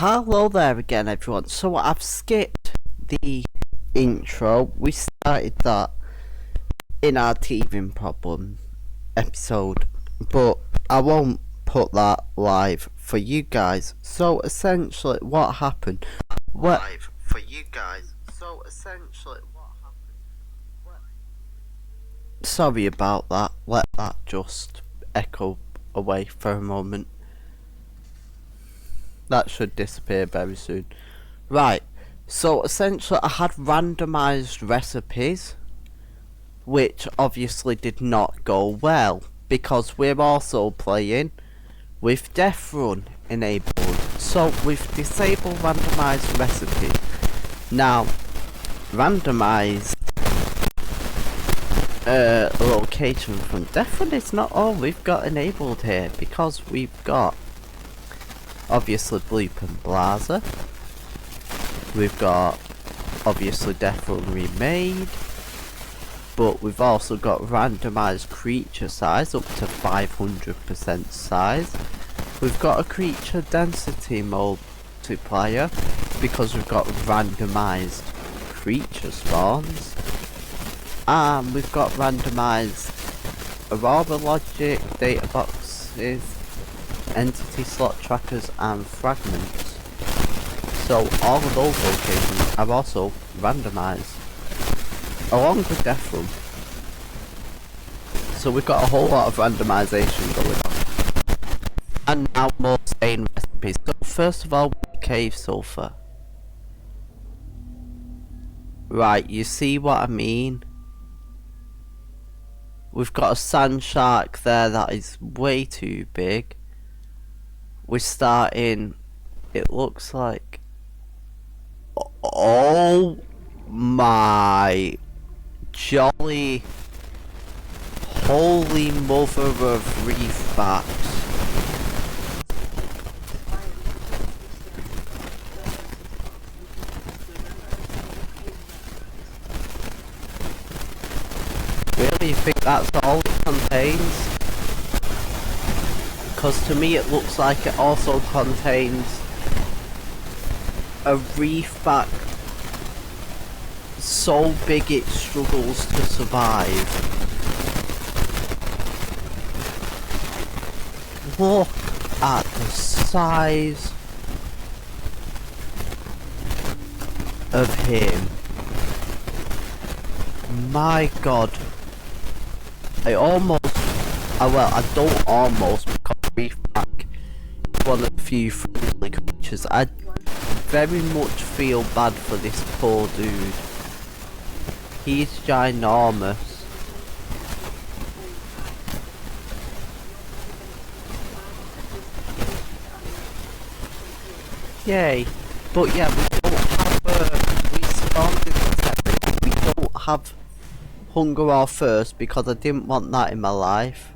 Hello there again, everyone. So I've skipped the intro. We started that in our teething problem episode, but I won't put that live for you guys. So essentially, what happened? Live for you guys. So essentially, what happened? Sorry about that. Let that just echo away for a moment. That should disappear very soon. Right, so essentially I had randomised recipes, which obviously did not go well, because we're also playing with Death Run enabled. So we've disabled randomised recipes. Now, randomised location from Death Run is not all we've got enabled here, because we've got obviously Bloop and Blazer. We've got obviously Death Run Remade, but we've also got randomised creature size up to 500% size. We've got a creature density multiplier because we've got randomised creature spawns, and we've got randomised Aurora logic, data boxes, entity slot trackers and fragments. So all of those locations are also randomised, along with Death Run. So we've got a whole lot of randomisation going on. And now more sane recipes. So first of all, cave sulphur. Right, you see what I mean? We've got a sand shark there that is way too big. We're starting, it looks like, oh my jolly holy mother of reef bats. Really, you think that's all it contains? Because to me it looks like it also contains a reef bat so big it struggles to survive. Look at the size of him. My god. I don't almost, because reef bat is one of the few friendly creatures. I very much feel bad for this poor dude. He's ginormous. Yay. But yeah, we don't have we spawned in the terrain. We don't have hunger or thirst because I didn't want that in my life.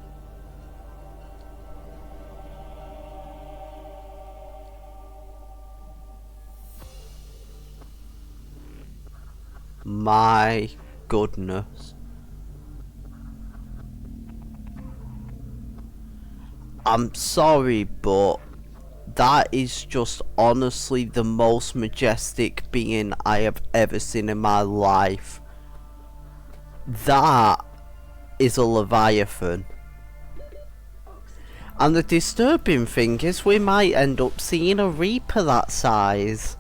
My goodness. I'm sorry, but that is just honestly the most majestic being I have ever seen in my life. That is a Leviathan. And the disturbing thing is we might end up seeing a Reaper that size.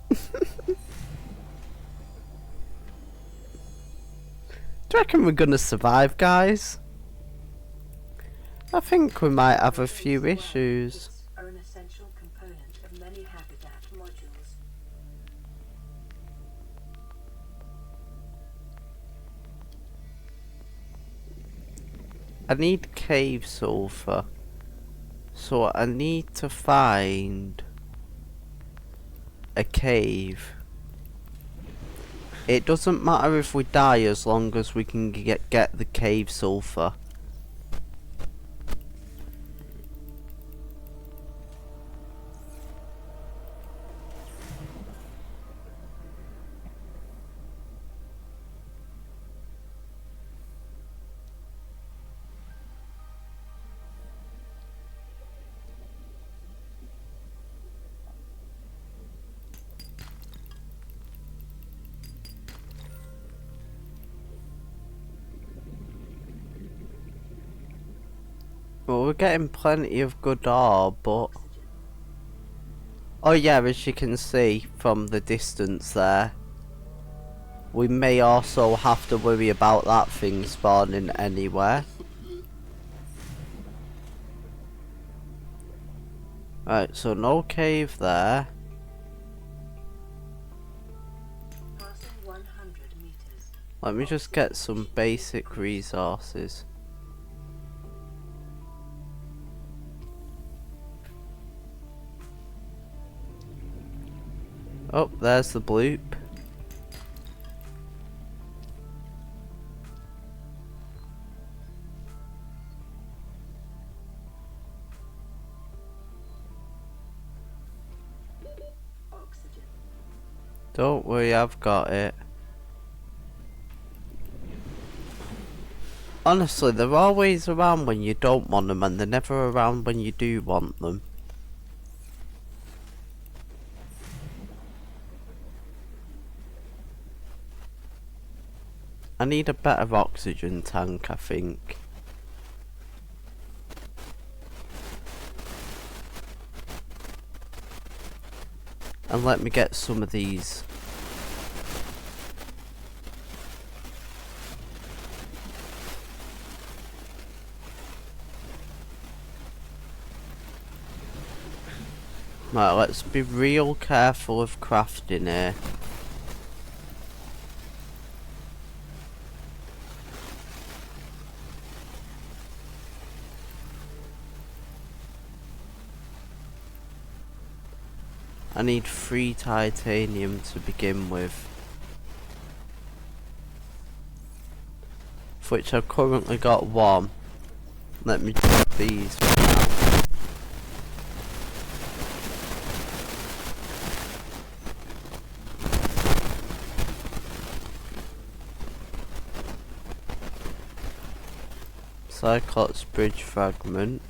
Do you reckon we're gonna survive, guys? I think we might have a few issues. Are an essential component of many habitat modules. I need cave sulphur, so I need to find a cave. It doesn't matter if we die as long as we can get the cave sulphur. Well, we're getting plenty of good ore, but... Oxygen. Oh yeah, as you can see from the distance there, we may also have to worry about that thing spawning anywhere. Right, so no cave there. Passing 100 meters. Let me just get some basic resources. Oh, there's the bloop. Oxygen. Don't worry, I've got it. Honestly, they're always around when you don't want them, and they're never around when you do want them. I need a better oxygen tank, I think. And let me get some of these. Right, let's be real careful of crafting here. I need 3 titanium to begin with, of which I've currently got 1. Let me drop these for now. Cyclops bridge fragment.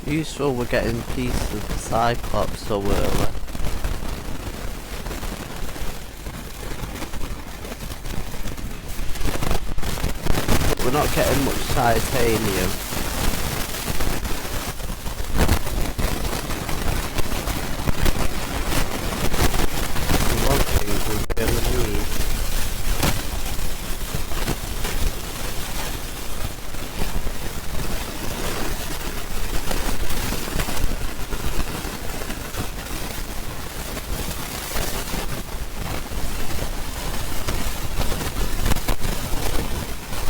Useful we're getting pieces of the Cyclops so early. But we're not getting much titanium. The one thing we really need.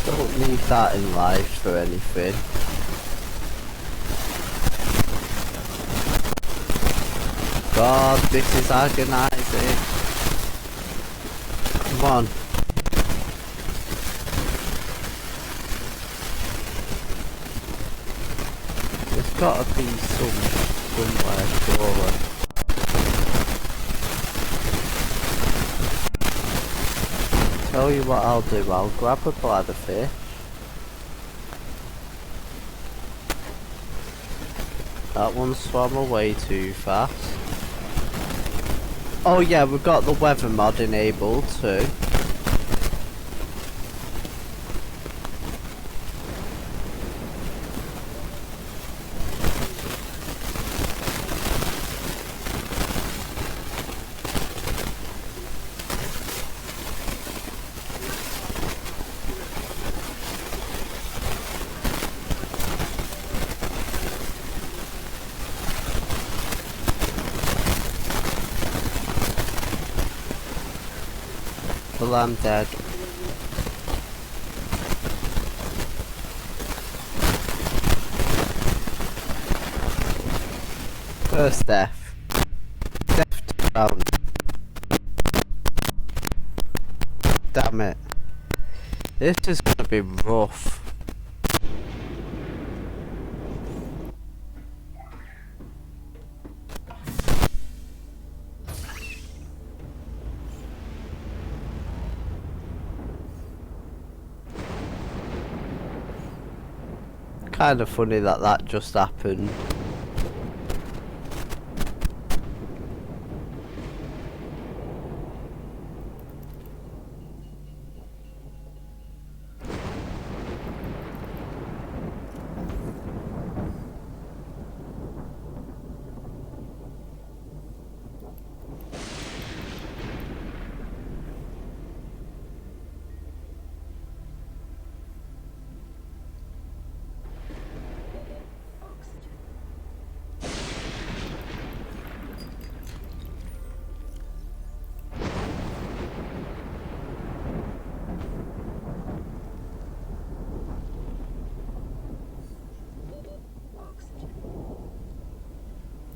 Don't need that in life for anything. God, this is agonizing. Come on. There's gotta be somewhere surely. Tell you what I'll do, I'll grab a bladder fish. That one swam away too fast. Oh yeah, we've got the weather mod enabled too. Well, I'm dead. First death. Death to ground. Damn it. This is gonna be rough. Kind of funny that that just happened.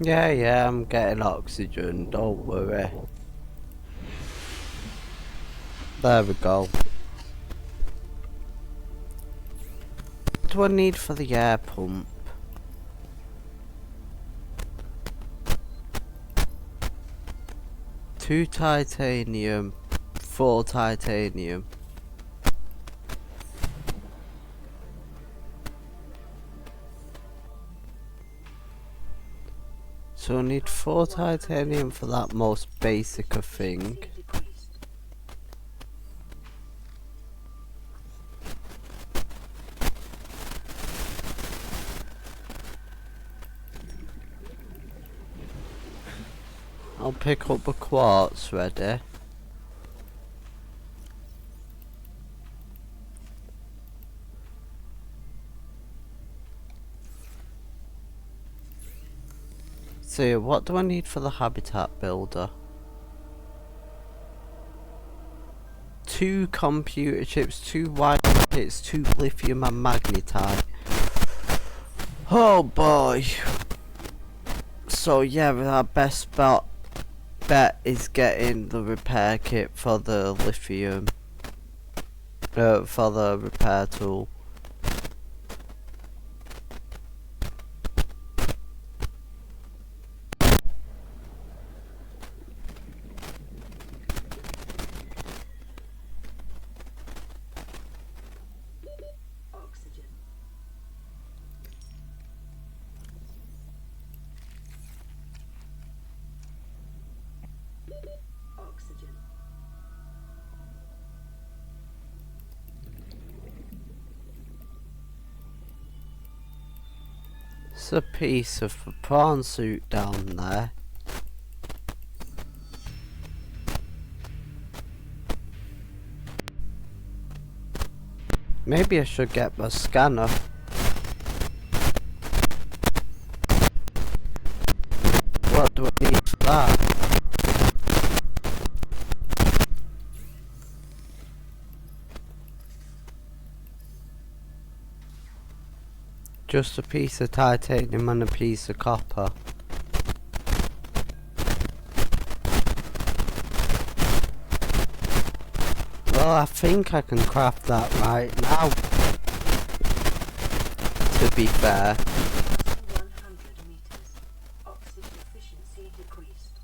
Yeah, I'm getting oxygen, don't worry. There we go. What do I need for the air pump? 2 titanium, 4 titanium. So I need 4 titanium for that most basic of thing. I'll pick up the quartz ready. So what do I need for the habitat builder? 2 computer chips, 2 wire kits, 2 lithium and magnetite. Oh boy. So yeah, our best bet is getting the repair kit for the lithium. For the repair tool. Oxygen. Oxygen. It's a piece of the prawn suit down there. Maybe I should get my scanner. What do I need for that? Just a piece of titanium and a piece of copper. Well, I think I can craft that right now. To be fair. 100 meters. Oxygen efficiency decreased.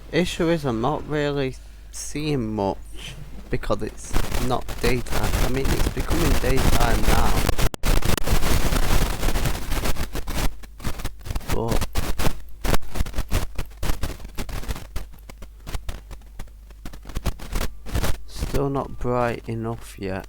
Issue is I'm not really seeing much because it's not daytime. I mean, it's becoming daytime now. But still not bright enough yet.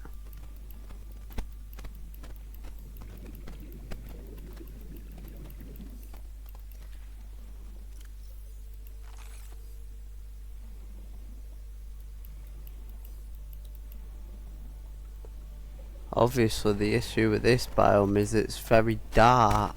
Obviously the issue with this biome is it's very dark.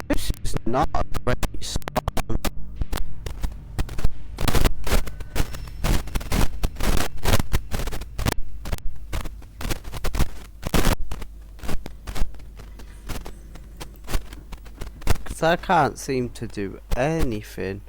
This is not a great start. Because I can't seem to do anything.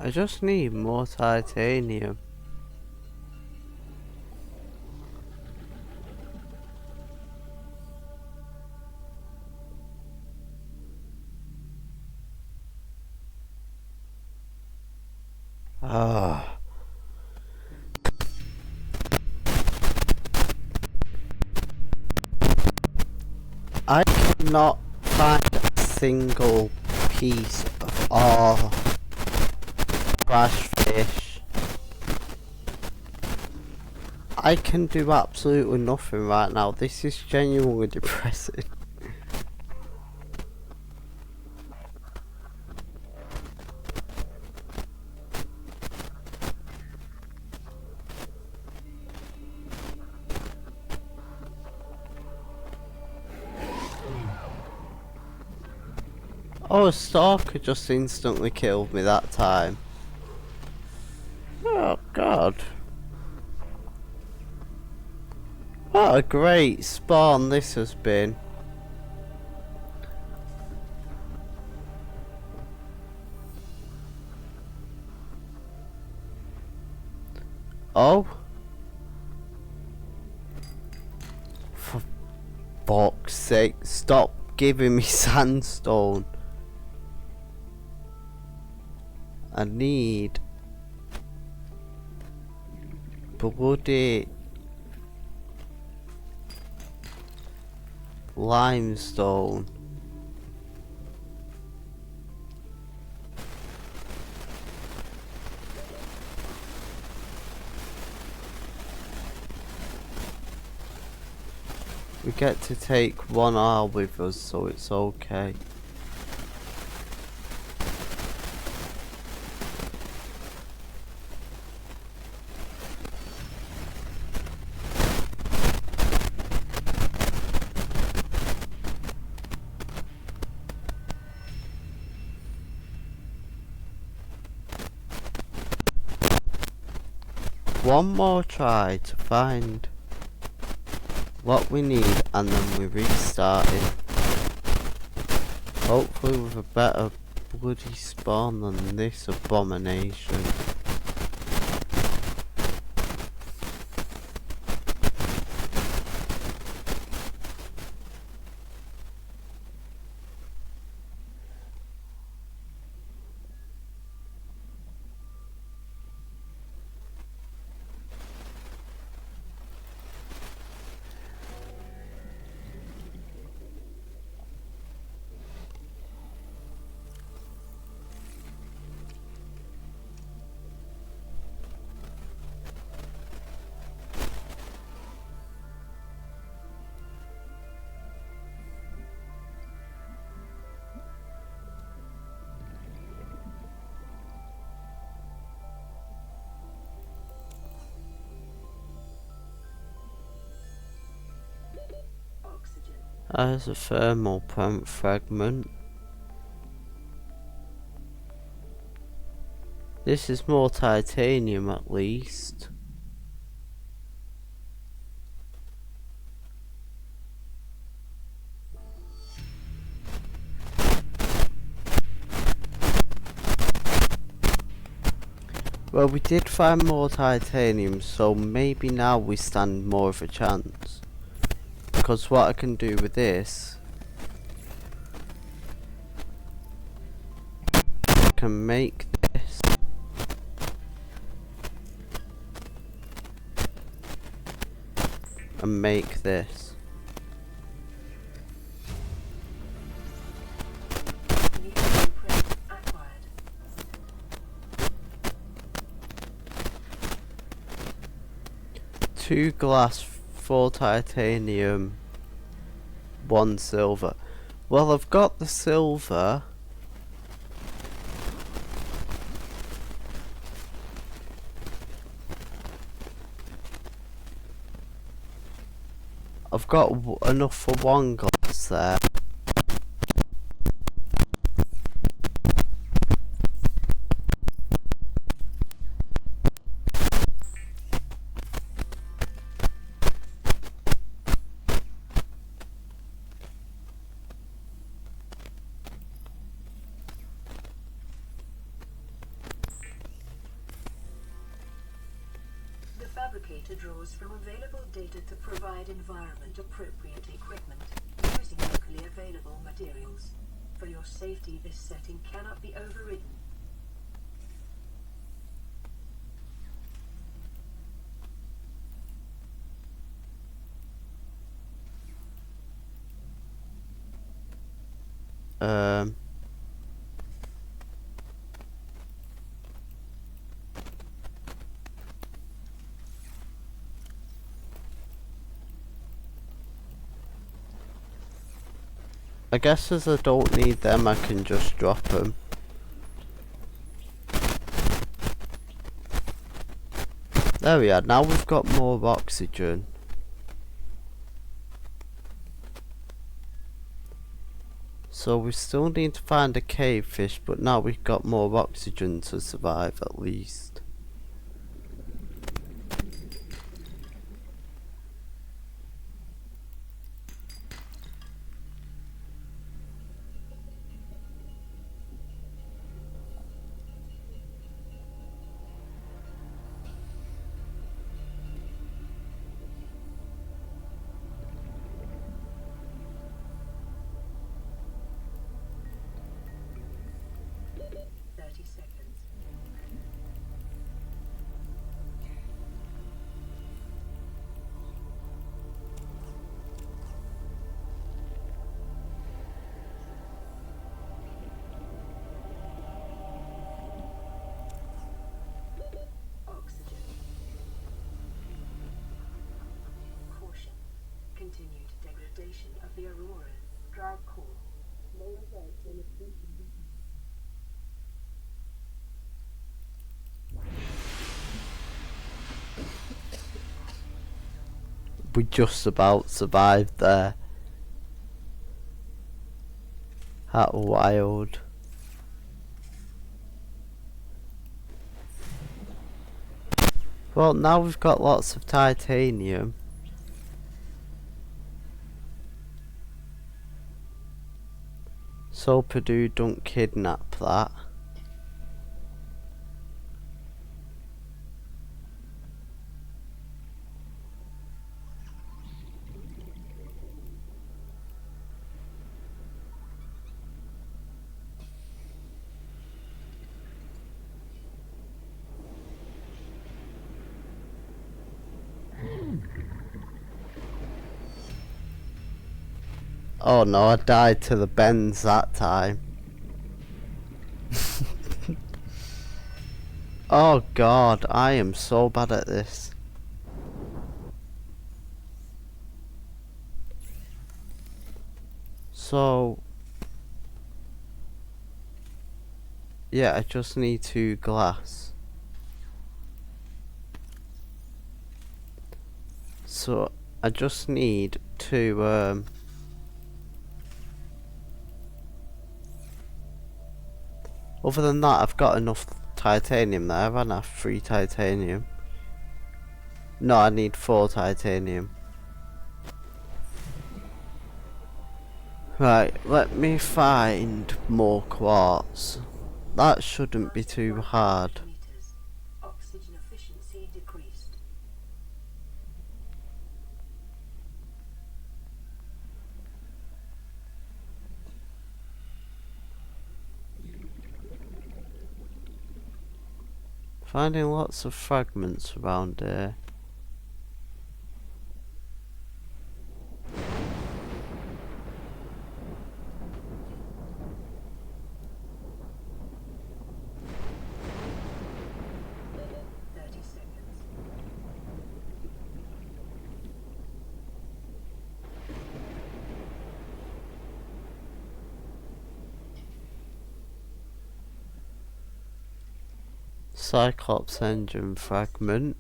I just need more titanium. Ah. I cannot find a single piece of ore, trash fish. I can do absolutely nothing right now. This is genuinely depressing. Oh, a stalker just instantly killed me that time. Oh god. What a great spawn this has been. Oh. For fuck's sake, stop giving me sandstone. I need bloody limestone. We get to take one hour with us, so it's okay. One more try to find what we need and then we restart it. Hopefully with a better bloody spawn than this abomination. Oxygen. There's a thermal plant fragment. This is more titanium at least. Well, we did find more titanium, so maybe now we stand more of a chance. Because what I can do with this, I can make this. And make this. New blueprint acquired. 2 glass, 4 titanium, 1 silver. Well, I've got the silver. I've got enough for 1 glass there. simulator draws from available data to provide environment-appropriate equipment, using locally available materials. For your safety, this setting cannot be overridden. I guess as I don't need them, I can just drop them. There we are, now we've got more oxygen. So we still need to find a cave fish, but now we've got more oxygen to survive at least. Continued degradation of the aurora. Drive core. May result in a We just about survived there. How wild. Well, now we've got lots of titanium. So Purdue don't kidnap that. Oh no, I died to the bends that time. Oh god, I am so bad at this. So yeah, I just need 2 glass. So I just need to other than that, I've got enough titanium there. I ran out of 3 titanium. No, I need 4 titanium. Right, let me find more quartz. That shouldn't be too hard. Oxygen efficiency decreased. Finding lots of fragments around here. Cyclops engine fragment.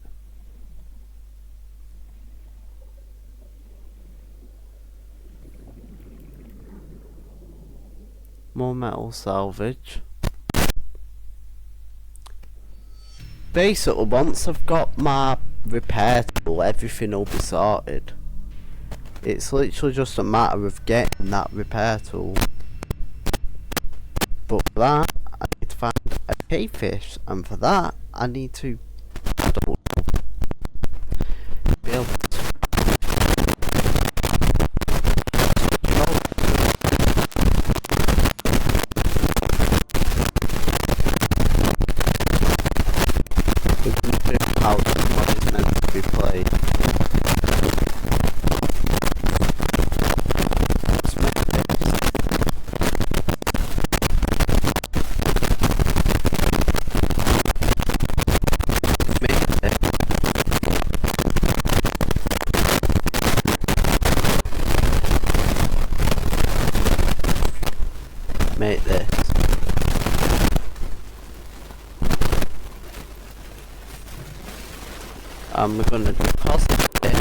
More metal salvage. Basically, once I've got my repair tool, everything will be sorted. It's literally just a matter of getting that repair tool. But for that, I need to find a cavefish, and for that, I need to... detonate this. And we're gonna deposit it.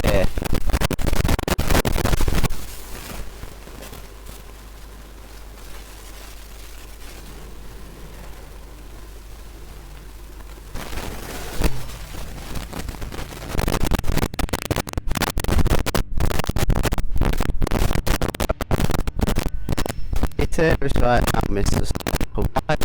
Okay. It is right now, Mr. Why?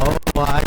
Oh, why?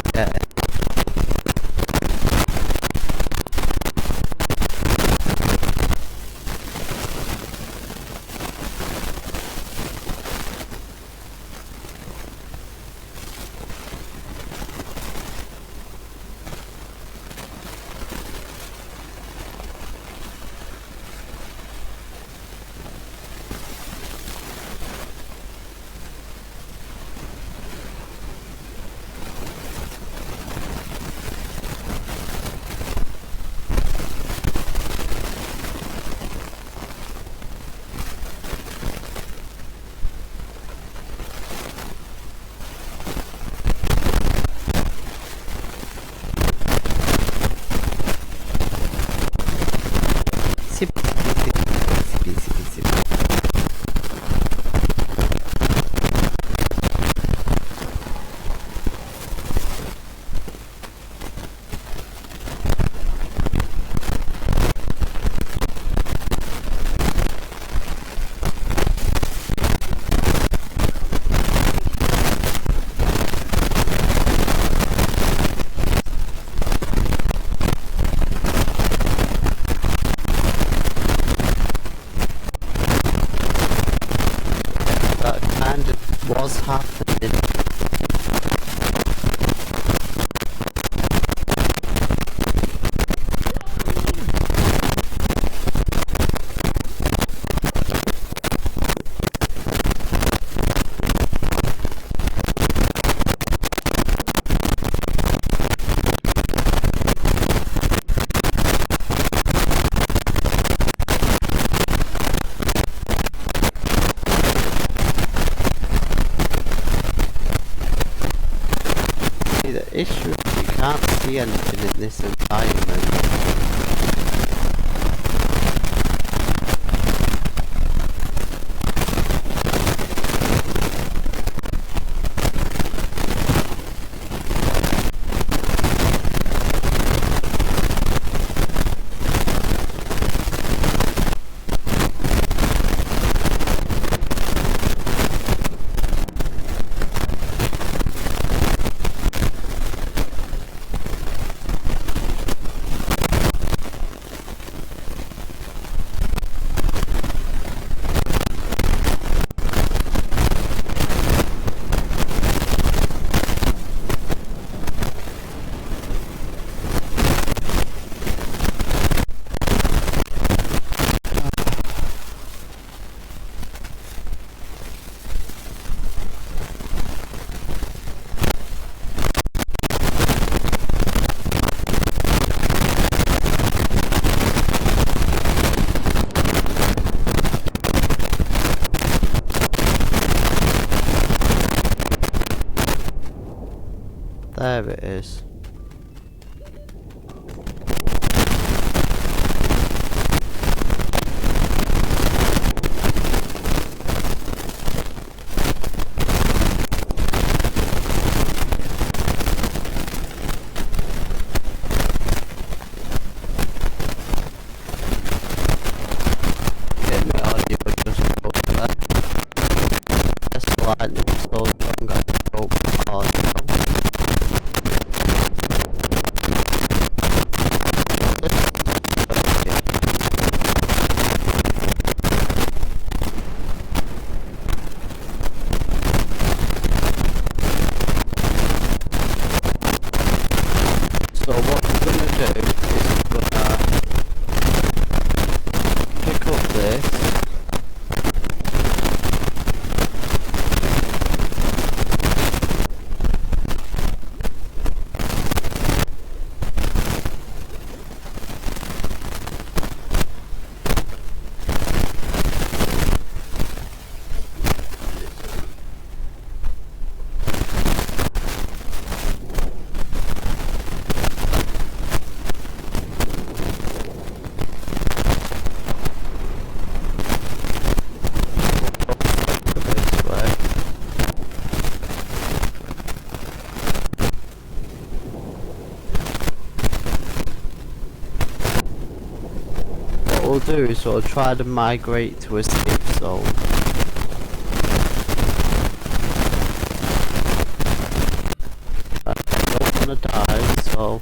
Was happening. The issue is you can't see anything in this environment. There it is. Get my audio just broke there. That's lightning so strong I broke my audio. do is sort of try to migrate to a safe zone. I don't want to die, so...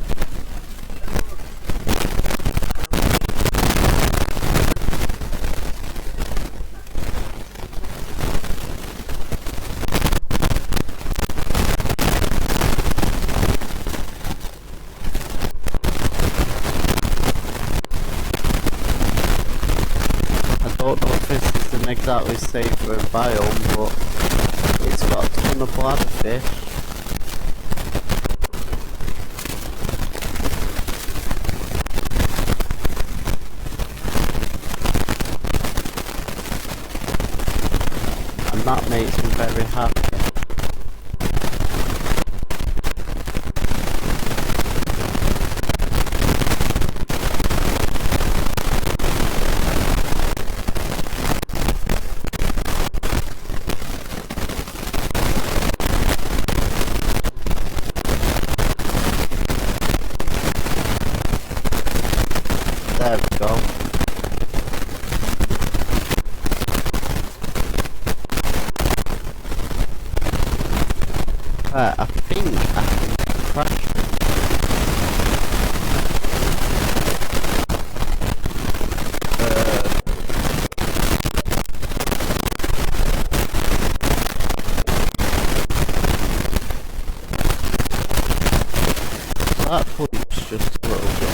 I don't know if this is an exactly safer biome, but it's got a ton of bladderfish. And that makes me very happy. There we go. Right, I think I can crash it. That puts just a little bit.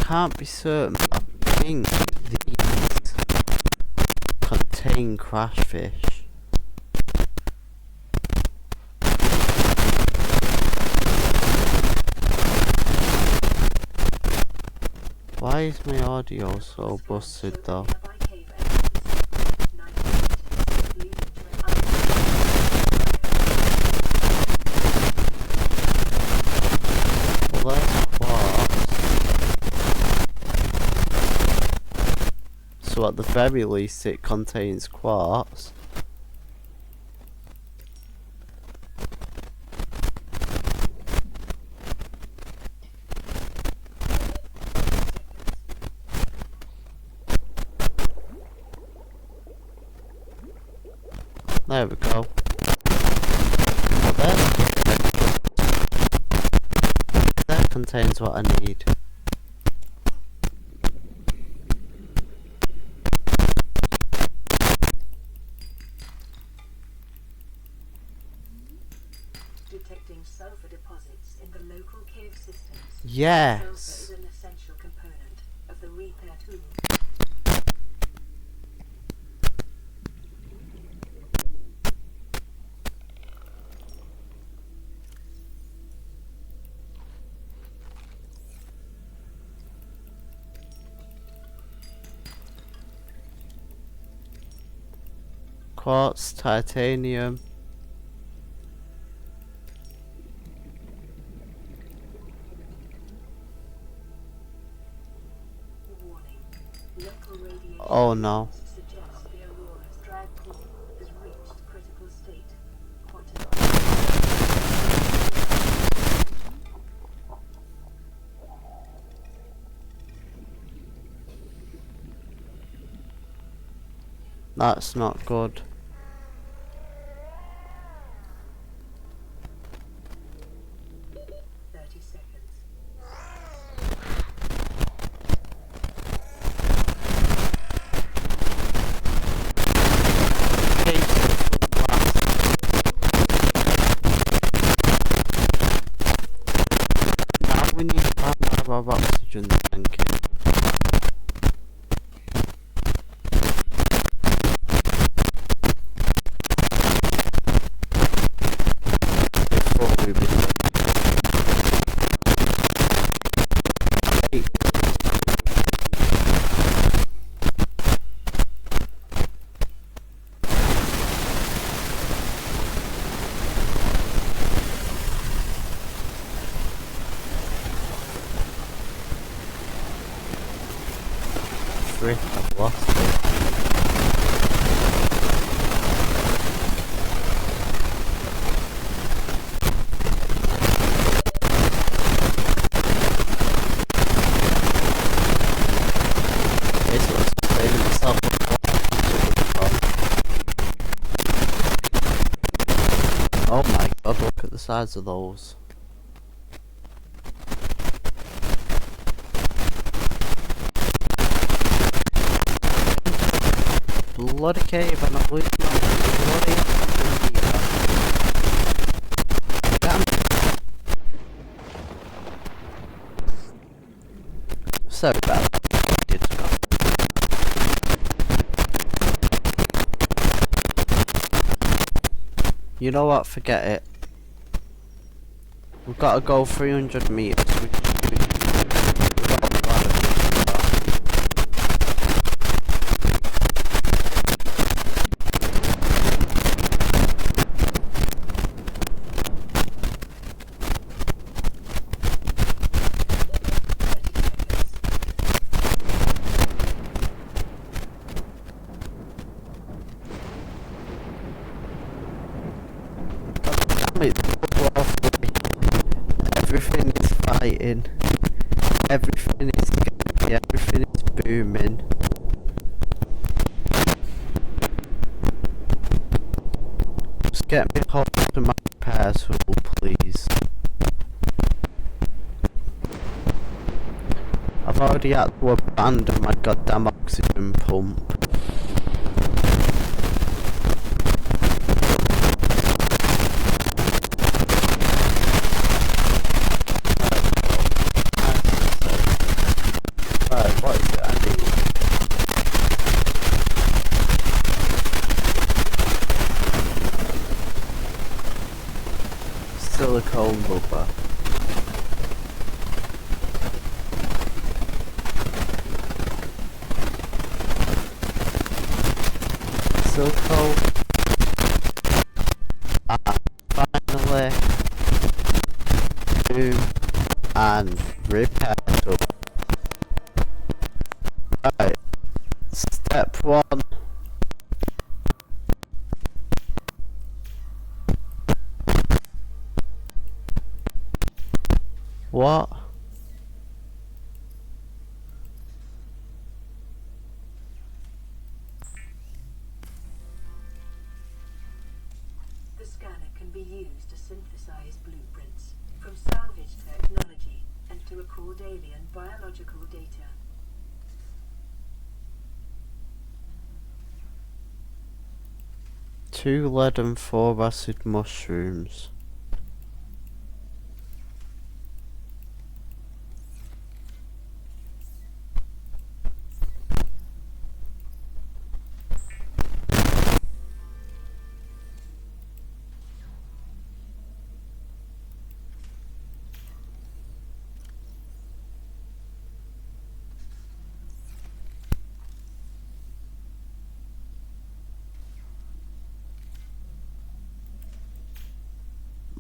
Can't be certain, but I think these contain crash fish. Why is my audio so busted though? Well, there's quartz. So at the very least it contains quartz. There we go. Well, that contains what I need. Detecting sulfur deposits in the local cave systems. Yes. Sulfur is an essential component of the repair tool. Quartz, titanium. Oh no. Suggests the Aurora's drag core has reached critical state. That's not good. We need to have our oxygen tank in. frick, I've lost it. It's what's saving itself up. Oh my god, look at the size of those. Bloody cave and I'm losing my bloody damn. Sorry about that. You know what, forget it. We've got to go 300 meters. Everything is fighting. Everything is scary. Everything is booming. Just get me hold to my repair tool, please. I've already had to abandon my goddamn oxygen pump. Silicone rubber. Silicone. Finally. Boom. And repair tool. Right. Step 1. What? The scanner can be used to synthesize blueprints from salvage technology and to record alien biological data. Two lead and 4 acid mushrooms.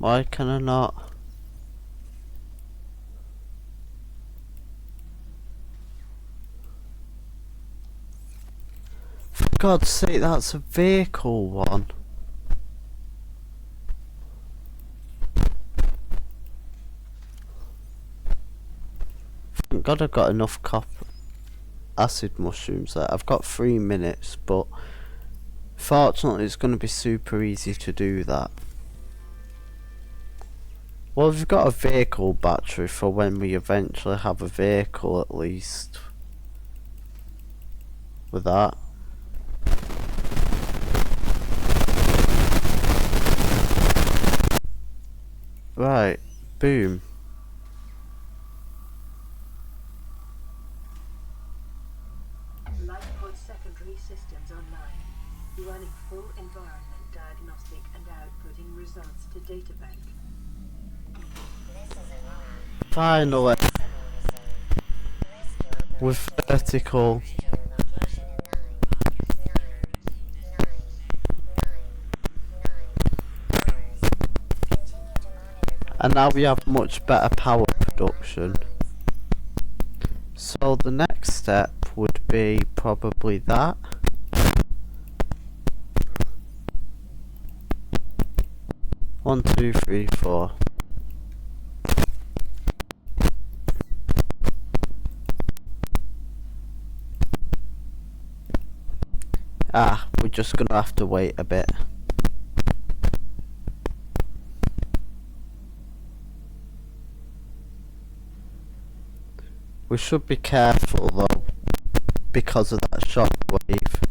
Why can I not? For God's sake, that's a vehicle one. Thank God I've got enough acid mushrooms there. I've got 3 minutes, but fortunately it's going to be super easy to do that. Well, we've got a vehicle battery for when we eventually have a vehicle, at least. With that. Right, boom. Lifepod secondary systems online, running full environment diagnostic and outputting results to databank. Finally. With vertical. And now we have much better power production. So the next step would be probably that. One, two, three, four. We're just gonna have to wait a bit. We should be careful though, because of that shockwave.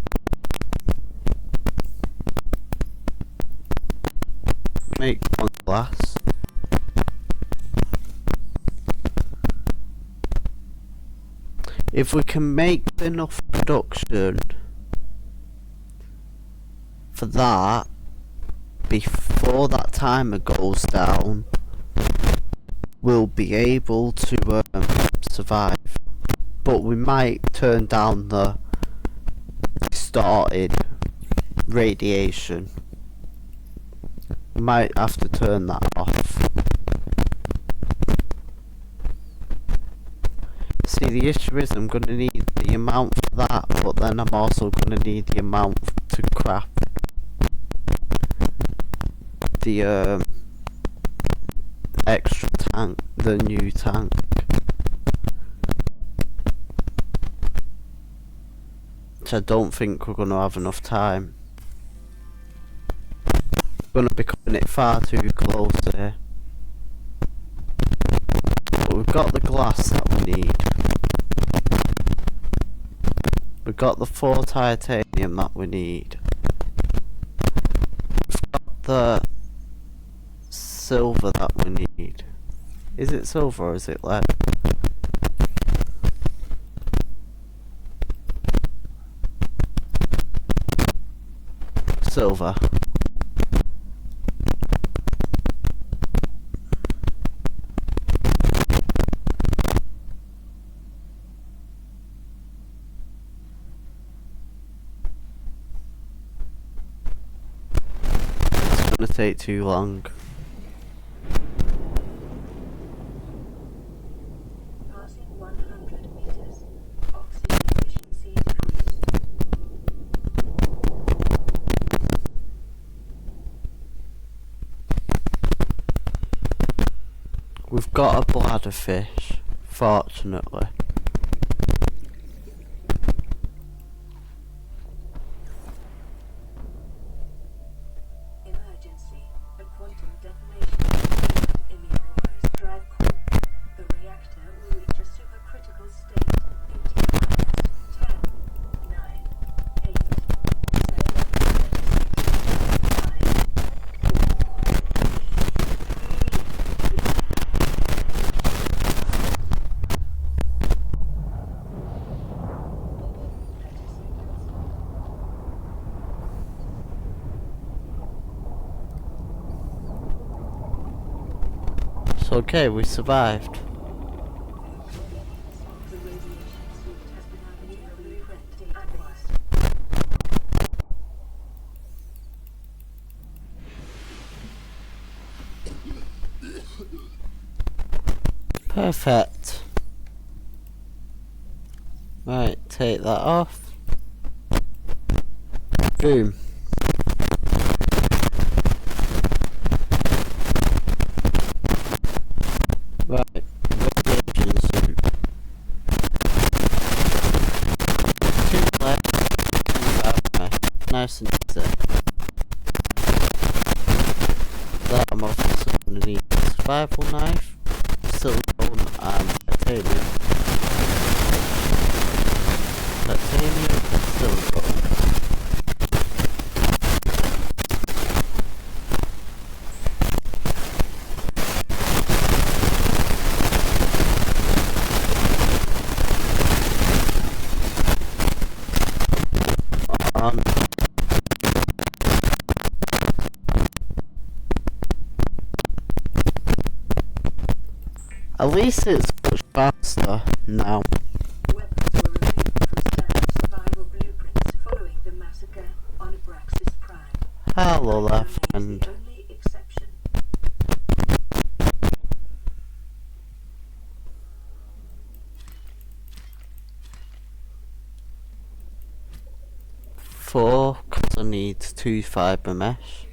Make one glass. If we can make enough production for that before that timer goes down, we'll be able to survive. But we might turn down the distorted radiation. We might have to turn that off. See, the issue is I'm going to need the amount for that, but then I'm also going to need the amount to craft the extra tank, the new tank. Which I don't think we're going to have enough time. We're going to be cutting it far too close here. But we've got the glass that we need. We've got the 4 titanium that we need. We've got the silver that we need. Is it silver or is it lead? Silver. It's gonna take too long. Passing 100 meters. Oxygen efficiency decreased. We've got a bladder fish, fortunately. Emergency. A quantum detonation in the Aurora's drive core. The reactor will reach a supercritical state in T-minus 10, 9, 8, It's okay, we survived. The radiation suit has been new blueprint database. Perfect. Right, take that off. Boom. Right, radiation suit. 2 left, 2 armor. Nice and easy. That I'm obviously going to need a survival knife, silicone and titanium. Titanium and silicone. At least it's much faster now. Weapons were removed from standard survival blueprints following the massacre on Abraxas Prime. Hello there, Remains friend. the only exception. needs 2 fibre mesh.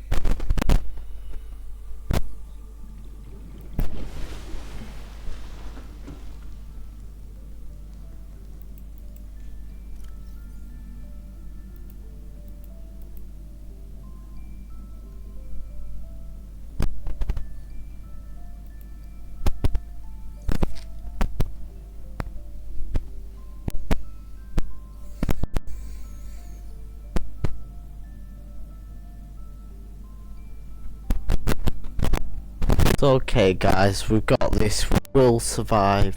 It's okay guys, we've got this, we will survive.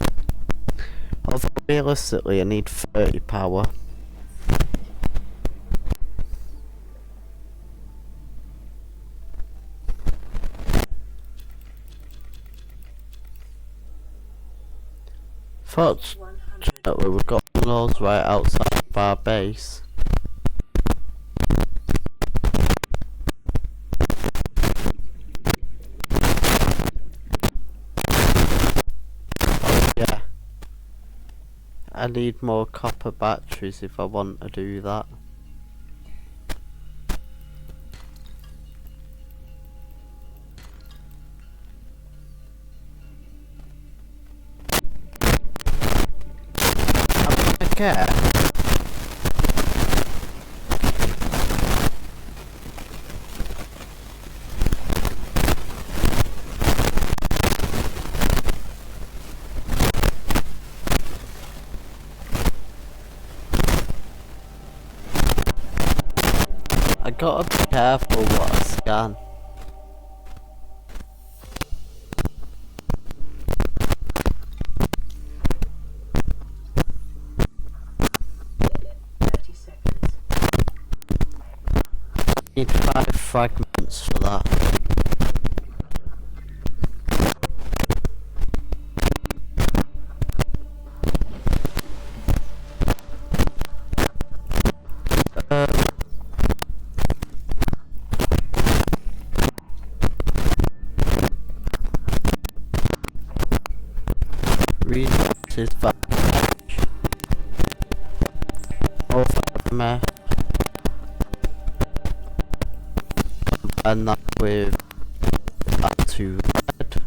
Although realistically I need 30 power. Fortunately we've got those right outside of our base. Oh yeah. I need more copper batteries if I want to do that. Okay. I gotta be careful what I scan. Need 5 fragments for that. Resources back. All fibre and that with that 2 red.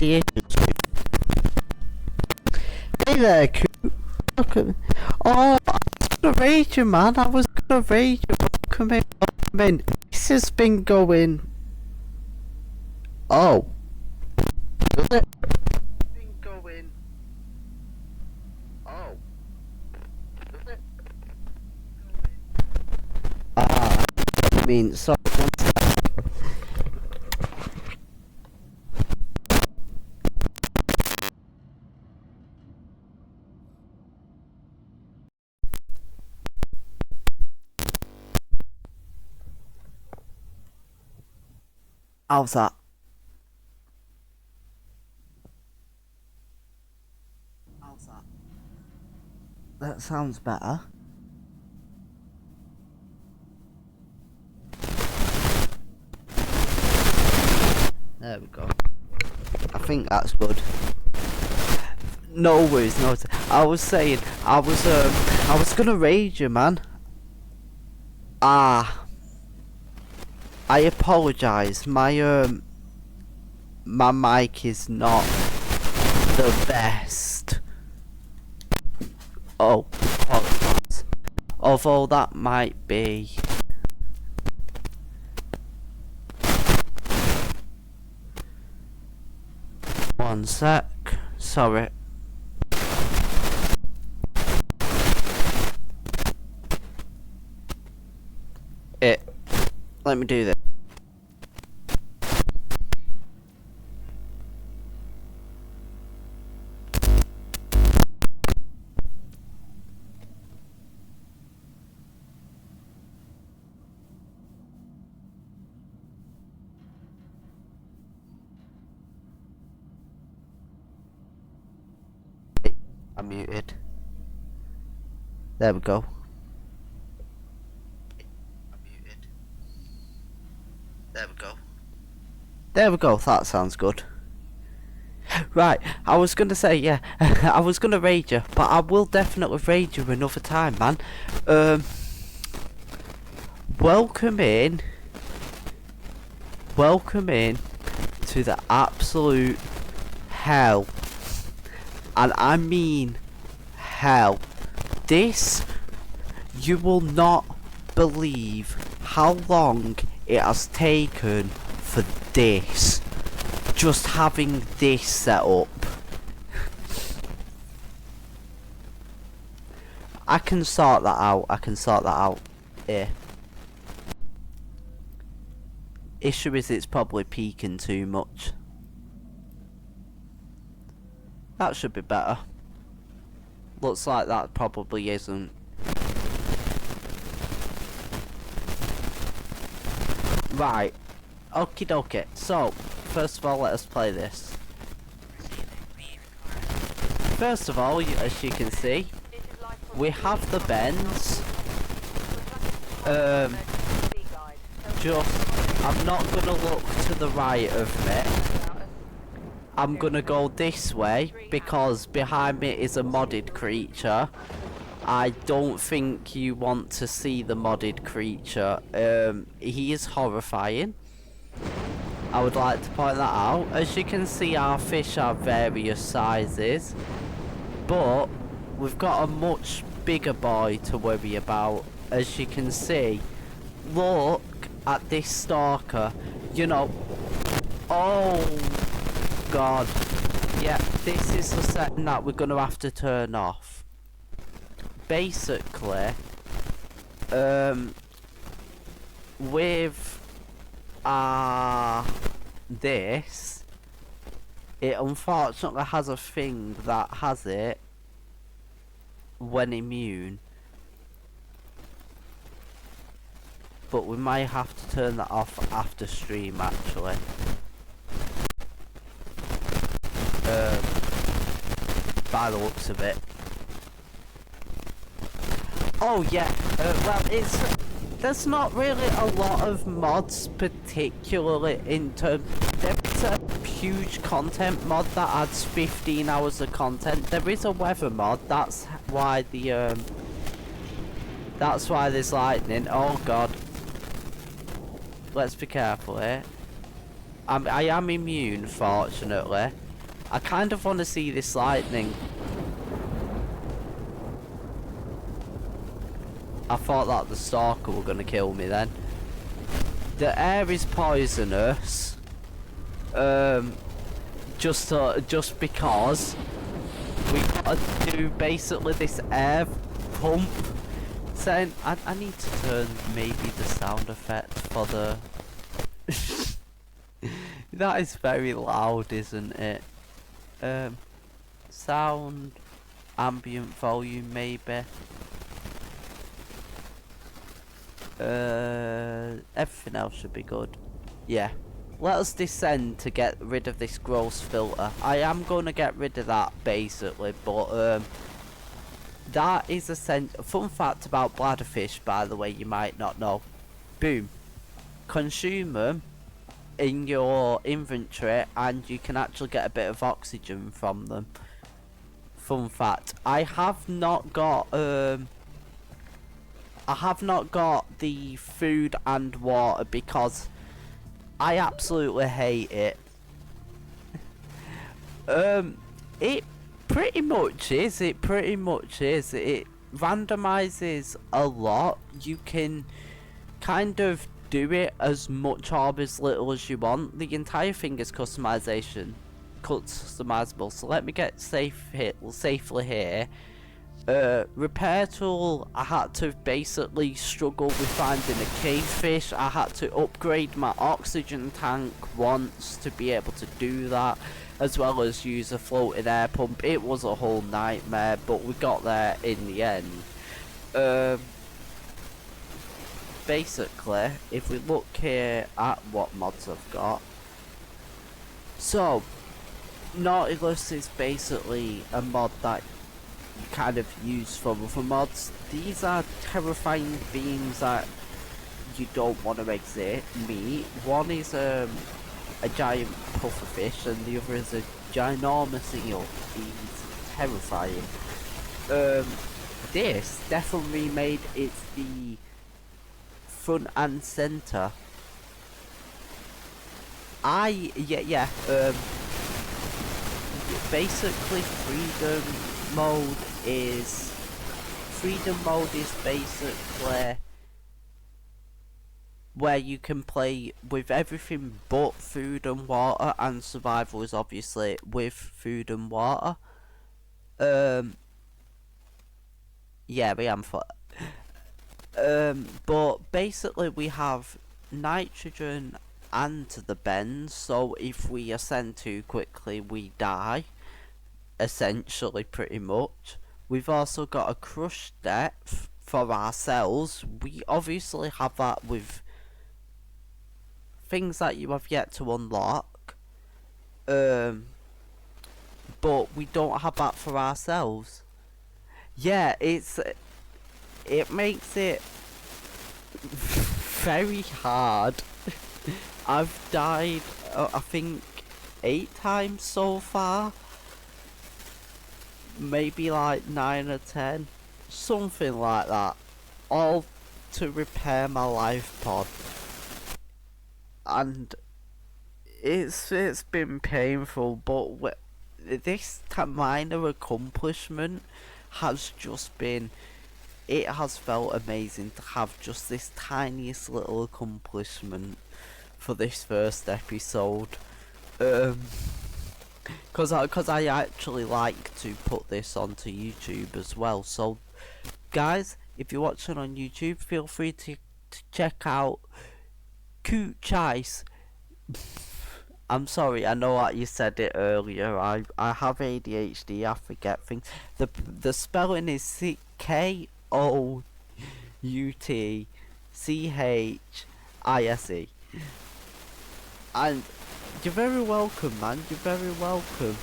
Radiation. Hey there, Coop. Look at me. Oh, I was gonna rage you, man. I was gonna rage you. Welcome in, welcome in. This has been going. Oh. Does it? Been going. Oh. Does it? Ah. I mean, so. How's that? How's that? That sounds better. There we go. I think that's good. No worries, no worries. I was saying, I was gonna rage you, man. I apologise. My mic is not the best. Oh, apologise. Although that might be. One sec. Sorry. Let me do this. I'm muted. There we go. I'm muted. There we go. There we go. That sounds good. Right, I was gonna say, yeah, I was gonna raid you, but I will definitely raid you another time, man. Welcome in. Welcome in to the absolute hell. And I mean hell. This, you will not believe how long it has taken for this. Just having this set up. I can sort that out. Here. Issue is it's probably peaking too much. That should be better. Looks like that probably isn't. Right. Okie dokie. So, first of all, let us play this. First of all, as you can see, we have the bends. I'm not gonna look to the right of me. I'm gonna go this way because behind me is a modded creature. I don't think you want to see the modded creature. He is horrifying. I would like to point that out. As you can see, our fish are various sizes, but we've got a much bigger boy to worry about. As you can see, look at this stalker. You know, oh god, yeah, this is the setting that we're gonna have to turn off. Basically, with this, it unfortunately has a thing that has it when immune, but we might have to turn that off after stream actually. By the looks of it. Oh yeah, well there's not really a lot of mods, particularly in terms. There's a huge content mod that adds 15 hours of content. There is a weather mod. That's why there's lightning. Oh god. Let's be careful here. I am immune, fortunately. I kind of want to see this lightning. I thought that the stalker were going to kill me then. The air is poisonous. Just because we gotta do basically this air pump. Saying I need to turn maybe the sound effect for the. That is very loud, isn't it? Sound, ambient volume maybe. Everything else should be good. Yeah. Let us descend to get rid of this gross filter. I am going to get rid of that basically, but that is a fun fact about bladderfish, by the way, you might not know. Boom. Consume them in your inventory and you can actually get a bit of oxygen from them. Fun fact. I have not got the food and water because I absolutely hate it. It pretty much is. It randomizes a lot. You can kind of do it as much or as little as you want. The entire thing is customizable. So let me get safely here. Repair tool, I had to basically struggle with finding a cavefish. I had to upgrade my oxygen tank once to be able to do that, as well as use a floating air pump. It was a whole nightmare, but we got there in the end. Basically, if we look here at what mods I've got, so Nautilus is basically a mod that you kind of use for other mods. These are terrifying beings that you don't want to meet. One is a giant pufferfish and the other is a ginormous eel. He's terrifying. This definitely made it the front and center. Basically freedom mode is basically where you can play with everything but food and water, and survival is obviously with food and water. Yeah, we am for. But basically we have nitrogen and the bends, so if we ascend too quickly we die, essentially, pretty much. We've also got a crush depth for ourselves. We obviously have that with things that you have yet to unlock, but we don't have that for ourselves. Yeah, it makes it very hard. I've died, I think, 8 times so far. Maybe like 9 or 10. Something like that. All to repair my life pod. And it's been painful, but this minor accomplishment has just been, it has felt amazing to have just this tiniest little accomplishment for this first episode. Cause I actually like to put this onto YouTube as well. So guys, if you're watching on YouTube, feel free to check out koutchise. I'm sorry, I know that you said it earlier. I have ADHD, I forget things. The spelling is KOUTCHISE. And you're very welcome, man. You're very welcome.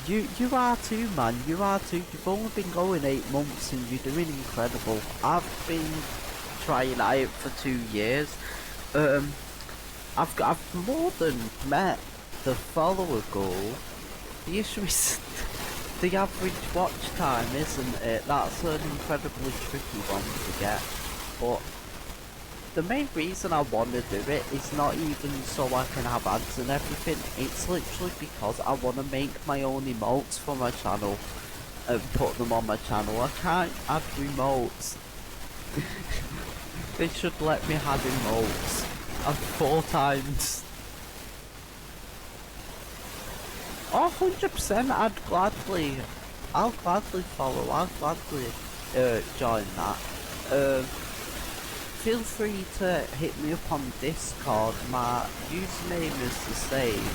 You are too, man. You are too. You've only been going 8 months and you're doing incredible. I've been trying out for 2 years. I've more than met the follower goal. The issue is the average watch time, isn't it? That's an incredibly tricky one to get. But the main reason I want to do it is not even so I can have ads and everything. It's literally because I want to make my own emotes for my channel and put them on my channel. I can't add remotes. They should let me have emotes. I've 4 times. Oh, 100%, I'll gladly follow, I'll gladly join that. Feel free to hit me up on Discord. My username is the same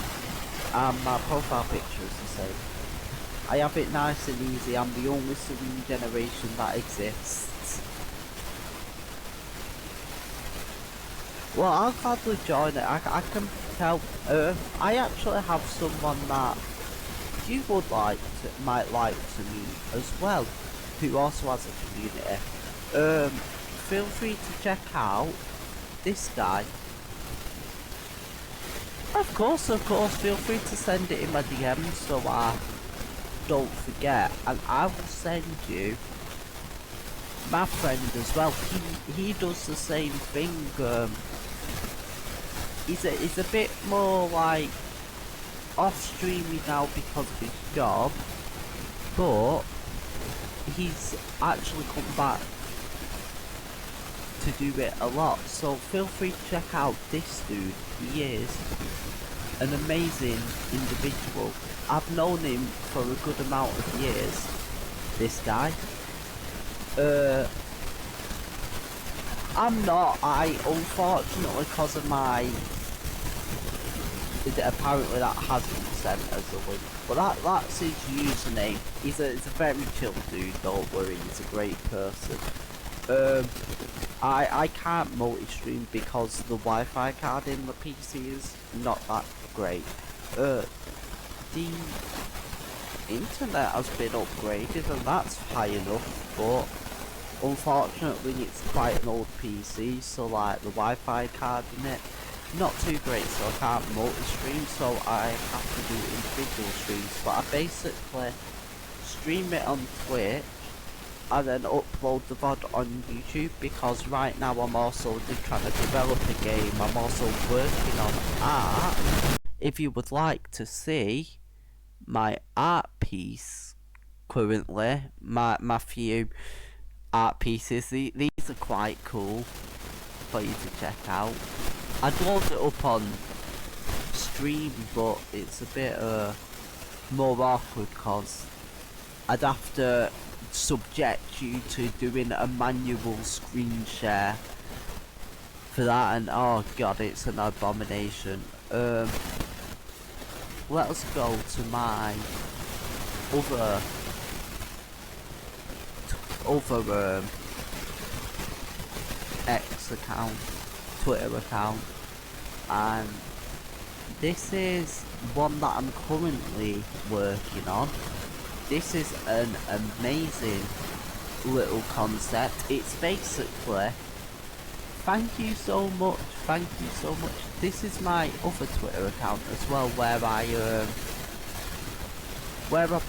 and my profile picture is the same. I have it nice and easy. I'm the only serene generation that exists. Well, I'll gladly join it. I can help. I actually have someone that you might like to meet as well, who also has a community. Feel free to check out this guy. Of course, feel free to send it in my DMs so I don't forget, and I will send you my friend as well. He does the same thing. He's a bit more like off streaming now because of his job, but he's actually come back to do it a lot. So feel free to check out this dude. He is an amazing individual. I've known him for a good amount of years, this guy. I'm not. Unfortunately, because of my, apparently that hasn't been sent as a link, but that's his username. He's a very chill dude, don't worry, he's a great person. I can't multi-stream because the Wi-Fi card in the PC is not that great. The internet has been upgraded and that's high enough, but unfortunately it's quite an old PC, so like the Wi-Fi card in it not too great, so I can't multi-stream, so I have to do individual streams. But I basically stream it on Twitch and then upload the VOD on YouTube, because right now I'm also trying to develop a game. I'm also working on art. If you would like to see my art piece currently, my few art pieces, these are quite cool for you to check out. I'd load it up on stream, but it's a bit more awkward because I'd have to subject you to doing a manual screen share for that, and oh god, it's an abomination. Let us go to my other X account, Twitter account, and this is one that I'm currently working on. This is an amazing little concept. It's basically, thank you so much. This is my other Twitter account as well, where I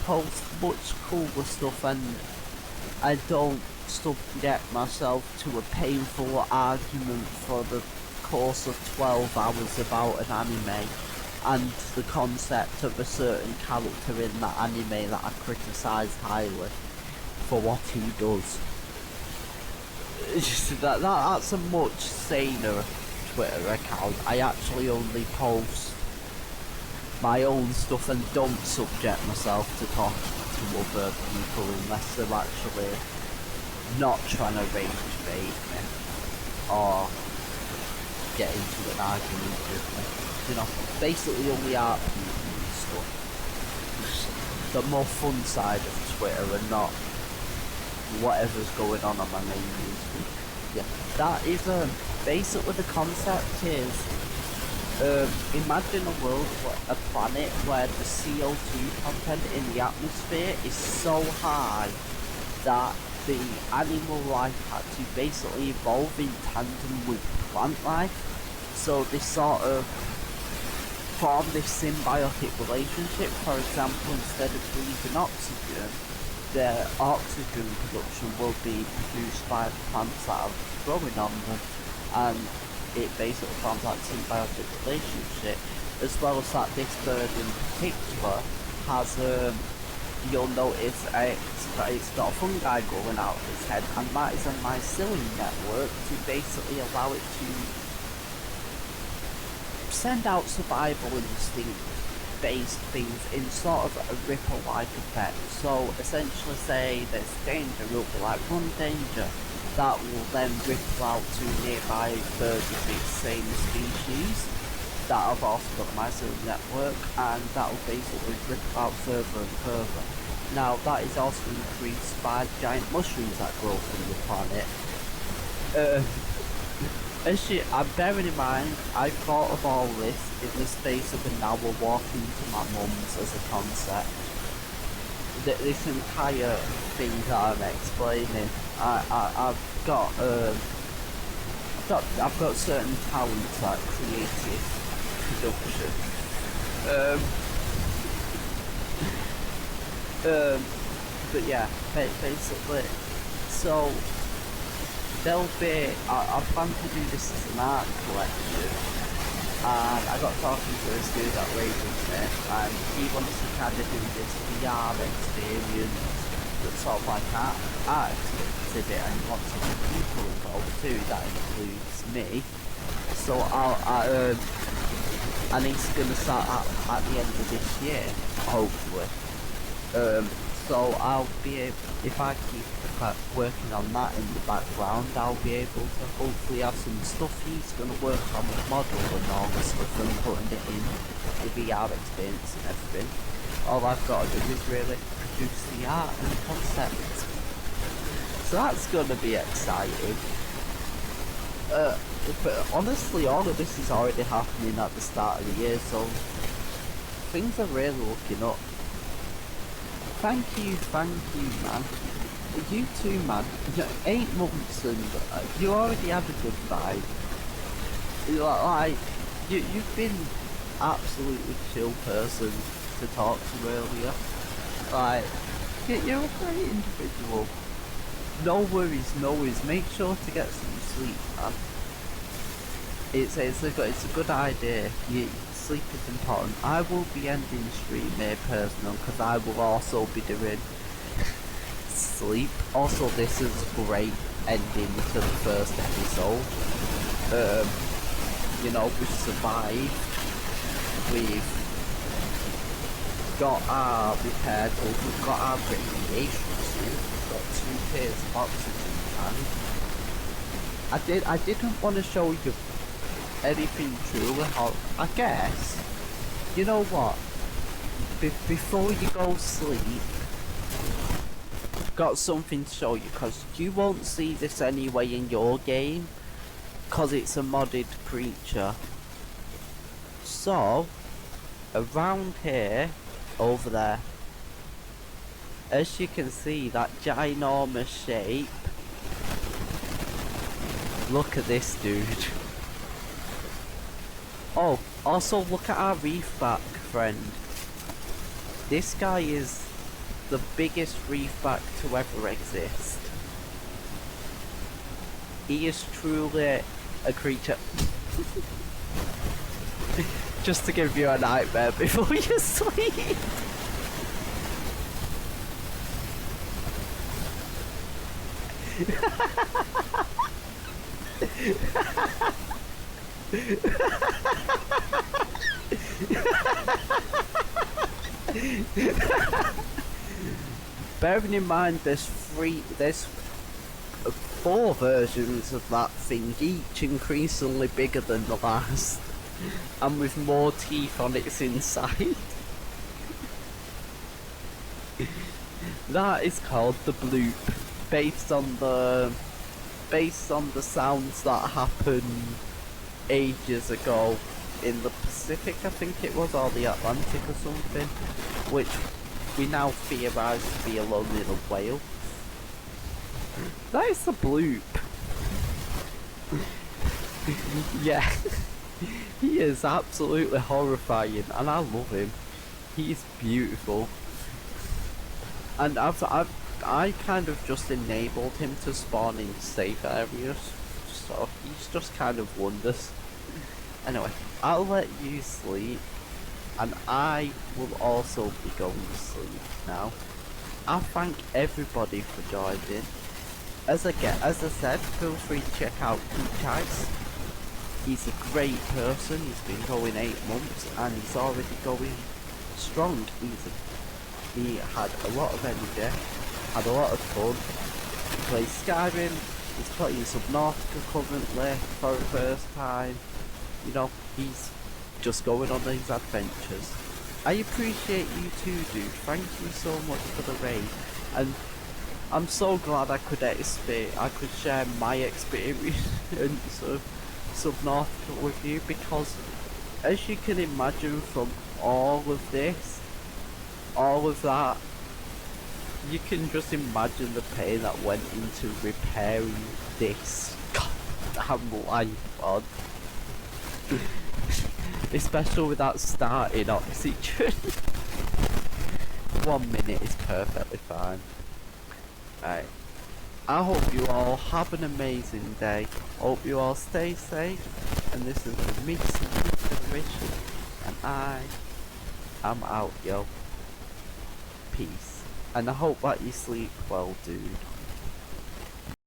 post much cooler stuff, and I don't subject myself to a painful argument for the course of 12 hours about an anime and the concept of a certain character in that anime that I criticise highly for what he does. That's a much saner Twitter account. I actually only post my own stuff and don't subject myself to talk to other people unless they're actually not trying to rage bait me or get into an argument with me. You know, basically only art people and stuff. The more fun side of Twitter and not whatever's going on my main newsfeed. Yeah, that is basically the concept is imagine a planet where the CO2 content in the atmosphere is so high that the animal life had to basically evolve in tandem with plant life. So they sort of form this symbiotic relationship. For example, instead of breathing oxygen, their oxygen production will be produced by the plants that are growing on them, and it basically forms that symbiotic relationship. As well as that, this bird in particular has you'll notice it's got a fungi growing out of its head, and that is a mycelium network to basically allow it to send out survival instinct based things in sort of a ripple-like effect. So essentially, say there's danger, it'll be like run danger. That will then ripple out to nearby birds of its same species that have also got the mycelium network, and that will basically ripple out further and further. Now that is also increased by giant mushrooms that grow from the planet. I'm bearing in mind, I thought of all this in the space of an hour walking to my mum's as a concept. This entire thing that I'm explaining, I've got certain talents like creative production. But yeah, basically, so there'll be, I plan to do this as an art collection, and I got talking to this dude at Ravensmith, and he wants to kind of do this VR experience that's sort of like art exhibit, and he wants some people involved too, that includes me. So and he's gonna start at the end of this year, hopefully. So I'll be able, if I keep working on that in the background, I'll be able to hopefully have some stuff he's going to work on the model and all the stuff and putting it in the VR experience and everything. All I've got to do is really produce the art and the concept. So that's going to be exciting. But honestly, all of this is already happening at the start of the year, so things are really looking up. Thank you, man. You too, man. 8 months and you already have a good vibe. Like, You've been absolutely chill person to talk to earlier. Like, you're a great individual. No worries, no worries. Make sure to get some sleep, man. It's a good idea. Sleep is important. I will be ending stream here personal because I will also be doing sleep. Also, this is a great ending to the first episode. You know, we've survived. We've got our repair tools. We've got our radiation suit. We've got 2 pairs of oxygen tanks. I didn't want to show you anything truly hot. I guess. You know what? Before you go sleep, got something to show you, because you won't see this anyway in your game, because it's a modded creature. So, around here, over there, as you can see, that ginormous shape. Look at this dude. Oh, also look at our reef back friend. This guy is the biggest reef back to ever exist. He is truly a creature. Just to give you a nightmare before you sleep. Bearing in mind there's 4 versions of that thing, each increasingly bigger than the last, and with more teeth on its inside. That is called the bloop, based on the sounds that happened ages ago in the Pacific, I think it was, or the Atlantic or something, which we now theorise to be a lonely little whale. That is the bloop. Yeah, he is absolutely horrifying, and I love him. He's beautiful, and I kind of just enabled him to spawn in safe areas, so he's just kind of wonders. Anyway, I'll let you sleep, and I will also be going to sleep now. I thank everybody for joining. As I said, feel free to check out koutchise. He's a great person. He's been going 8 months, and he's already going strong. He had a lot of energy, had a lot of fun. He plays Skyrim. He's playing Subnautica currently for the first time. You know, he's just going on these adventures. I appreciate you too, dude. Thank you so much for the raid, and I'm so glad I could share my experience of Subnautica with you, because as you can imagine from all of this, all of that, you can just imagine the pain that went into repairing this goddamn life pod. Especially with that starting oxygen. 1 minute is perfectly fine. Right. I hope you all have an amazing day. Hope you all stay safe. And this is the Mixing Confederation. And I am out, yo. Peace. And I hope that you sleep well, dude.